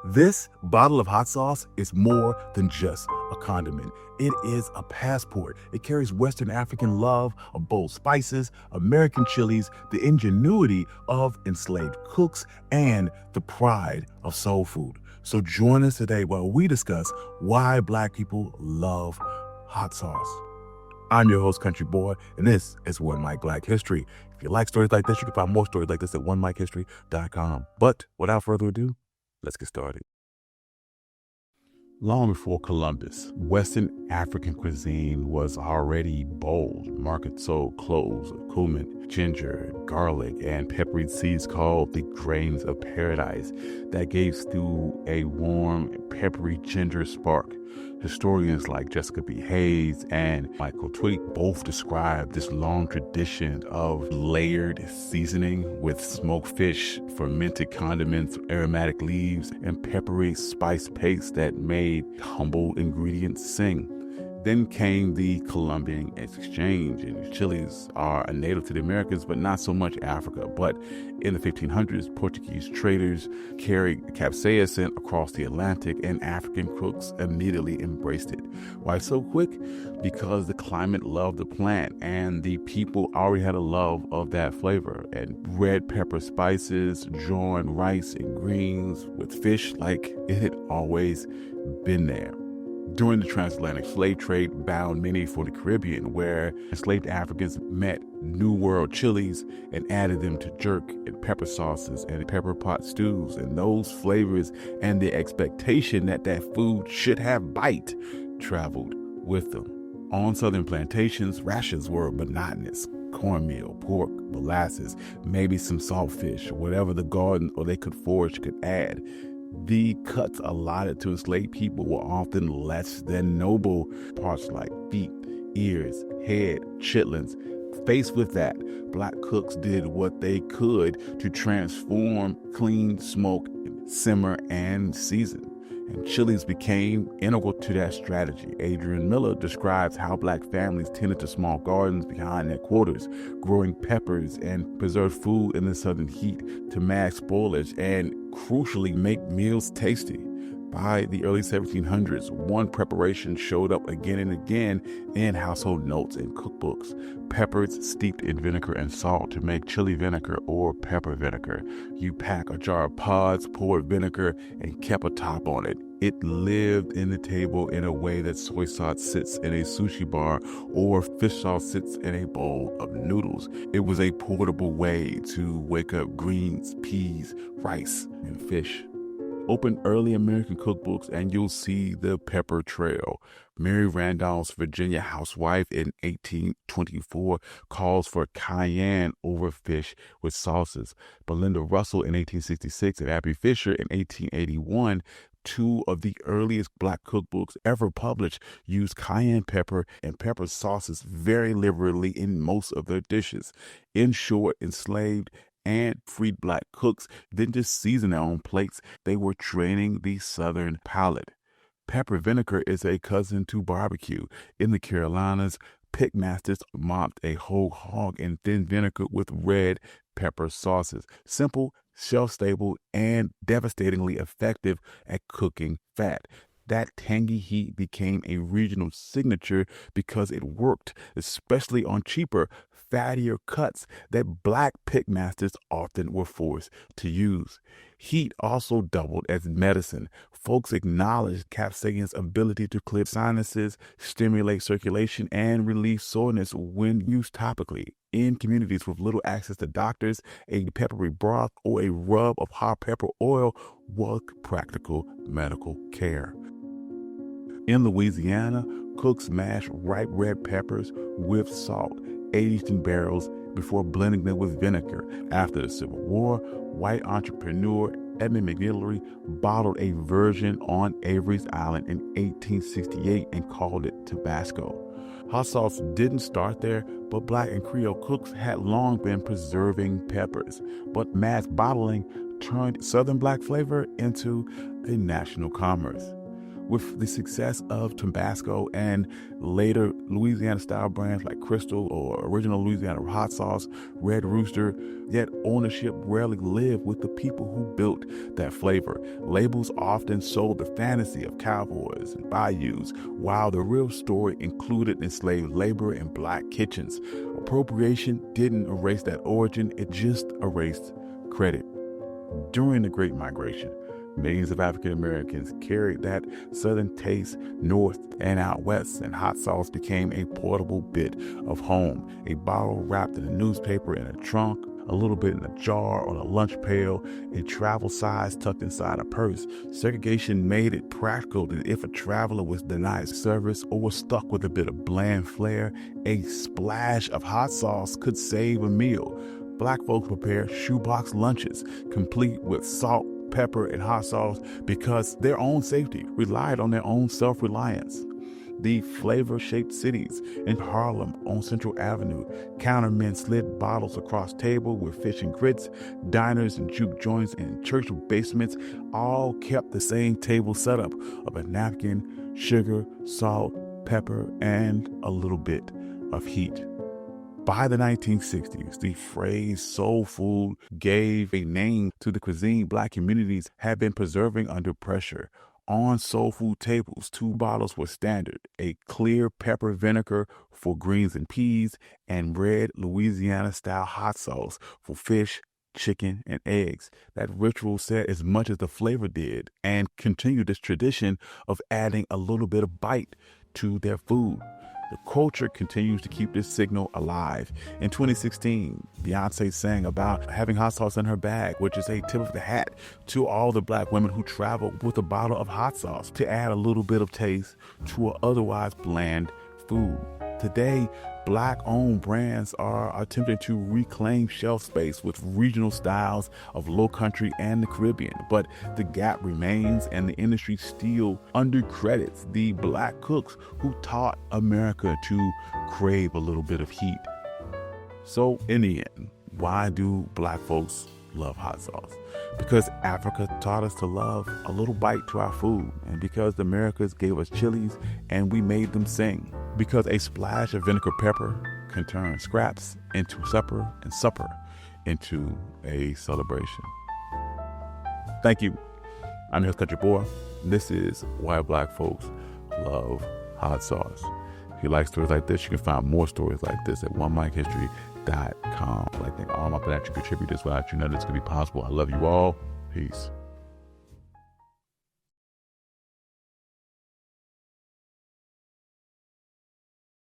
This bottle of hot sauce is more than just a condiment. It is a passport. It carries Western African love of bold spices, American chilies, the ingenuity of enslaved cooks, and the pride of soul food. So join us today while we discuss why Black people love hot sauce. I'm your host, Country Boy, and this is One Mic Black History. If you like stories like this, you can find more stories like this at onemichistory.com. But without further ado, let's get started. Long before Columbus, Western African cuisine was already bold. Markets sold cloves of cumin, ginger, garlic, and peppery seeds called the grains of paradise that gave stew a warm, peppery ginger spark. Historians like Jessica B. Hayes and Michael Twigg both describe this long tradition of layered seasoning with smoked fish, fermented condiments, aromatic leaves, and peppery spice paste that made humble ingredients sing. Then came the Columbian Exchange, and chilies are a native to the Americas, but not so much Africa. But in the 1500s, Portuguese traders carried capsaicin across the Atlantic, and African cooks immediately embraced it. Why so quick? Because the climate loved the plant, and the people already had a love of that flavor. And red pepper spices joined rice and greens with fish like it had always been there. During the transatlantic slave trade bound many for the Caribbean, where enslaved Africans met New World chilies and added them to jerk and pepper sauces and pepper pot stews, and those flavors and the expectation that that food should have bite traveled with them. On southern plantations, rations were monotonous. Cornmeal, pork, molasses, maybe some saltfish, whatever the garden or they could forage could add. The cuts allotted to enslaved people were often less than noble. Parts like feet, ears, head, chitlins. Faced with that, Black cooks did what they could to transform, clean, smoke, simmer, and season. And chilies became integral to that strategy. Adrian Miller describes how Black families tended to small gardens behind their quarters, growing peppers and preserved food in the southern heat to mask spoilage and, crucially, make meals tasty. By the early 1700s, one preparation showed up again and again in household notes and cookbooks: peppers steeped in vinegar and salt to make chili vinegar or pepper vinegar. You pack a jar of pods, poured vinegar, and kept a top on it. It lived in the table in a way that soy sauce sits in a sushi bar or fish sauce sits in a bowl of noodles. It was a portable way to wake up greens, peas, rice, and fish. Open early American cookbooks and you'll see the pepper trail. Mary Randolph's Virginia Housewife in 1824 calls for cayenne over fish with sauces. Belinda Russell in 1866 and Abby Fisher in 1881, two of the earliest Black cookbooks ever published, used cayenne pepper and pepper sauces very liberally in most of their dishes. In short, enslaved and freed Black cooks didn't just season their own plates, they were training the Southern palate. Pepper vinegar is a cousin to barbecue. In the Carolinas, pitmasters mopped a whole hog in thin vinegar with red pepper sauces. Simple, shelf-stable, and devastatingly effective at cooking fat. That tangy heat became a regional signature because it worked, especially on cheaper, fattier cuts that Black pitmasters often were forced to use. Heat also doubled as medicine. Folks acknowledged capsaicin's ability to clear sinuses, stimulate circulation, and relieve soreness when used topically. In communities with little access to doctors, a peppery broth or a rub of hot pepper oil was practical medical care. In Louisiana, cooks mashed ripe red peppers with salt, aged in barrels before blending them with vinegar. After the Civil War, white entrepreneur Edmund McGillivray bottled a version on Avery's Island in 1868 and called it Tabasco. Hot sauce didn't start there, but Black and Creole cooks had long been preserving peppers. But mass bottling turned Southern Black flavor into a national commerce. With the success of Tabasco and later Louisiana-style brands like Crystal or original Louisiana hot sauce, Red Rooster, yet ownership rarely lived with the people who built that flavor. Labels often sold the fantasy of cowboys and bayous, while the real story included enslaved labor in black kitchens. Appropriation didn't erase that origin, it just erased credit. During the Great Migration, millions of African Americans carried that southern taste north and out west, and hot sauce became a portable bit of home. A bottle wrapped in a newspaper in a trunk, a little bit in a jar on a lunch pail, a travel size tucked inside a purse. Segregation made it practical that if a traveler was denied service or was stuck with a bit of bland flair, a splash of hot sauce could save a meal. Black folks prepared shoebox lunches, complete with salt, pepper, and hot sauce because their own safety relied on their own self-reliance. The flavor-shaped cities in Harlem on Central Avenue, countermen slid bottles across tables with fish and grits, diners and juke joints and church basements all kept the same table setup of a napkin, sugar, salt, pepper, and a little bit of heat. By the 1960s, the phrase soul food gave a name to the cuisine Black communities had been preserving under pressure. On soul food tables, 2 bottles were standard: a clear pepper vinegar for greens and peas, and red Louisiana-style hot sauce for fish, chicken, and eggs. That ritual said as much as the flavor did, and continued this tradition of adding a little bit of bite to their food. The culture continues to keep this signal alive. In 2016, Beyonce sang about having hot sauce in her bag, which is a tip of the hat to all the Black women who travel with a bottle of hot sauce to add a little bit of taste to an otherwise bland food. Today, Black-owned brands are attempting to reclaim shelf space with regional styles of Low Country and the Caribbean, but the gap remains, and the industry still undercredits the Black cooks who taught America to crave a little bit of heat. So in the end, why do Black folks love hot sauce? Because Africa taught us to love a little bite to our food, and because the Americas gave us chilies and we made them sing. Because a splash of vinegar pepper can turn scraps into supper and supper into a celebration. Thank you. I'm your country boy. This is why Black folks love hot sauce. If you like stories like this, you can find more stories like this at OneMikeHistory.com. I'd like to thank all my financial contributors. Without you, none of this could be possible. I love you all. Peace.